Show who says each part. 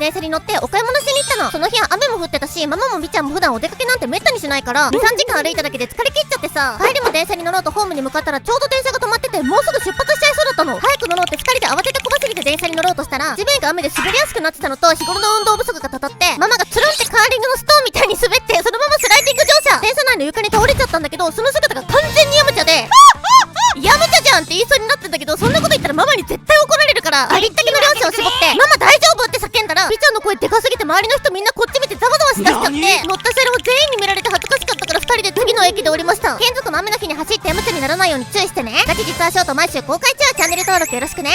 Speaker 1: 電車に乗ってお買い物しに行ったの。その日は雨も降ってたし、ママもみちゃんも普段お出かけなんてめったにしないから、2、3時間歩いただけで疲れ切っちゃってさ、帰りも電車に乗ろうとホームに向かったらちょうど電車が止まってて、もうすぐ出発しちゃいそうだったの。早く乗ろうって2人で慌てて小走りで電車に乗ろうとしたら、地面が雨で滑りやすくなってたのと日頃の運動不足がたたって、ママがつるんってカーリングのストーンみたいに滑って、そのままスライディング乗車。電車内の床に倒れちゃったんだけど、その姿が完全にヤムチャでヤムチャじゃんって言いそうになってんだけど、そんなこと言ったらママに絶対怒られるから、ありったけの両手を絞って「ママ大丈夫?」って叫んだら、みちゃんの声でかすぎて周りの人みんなこっち見てざわざわしだしちゃって、乗った車両全員に見られて恥ずかしかったから2人で次の駅で降りました。ケンズくんも雨の日に走ってヤムチャにならないように注意してね。ガチ実話ショート毎週公開中。チャンネル登録よろしくね。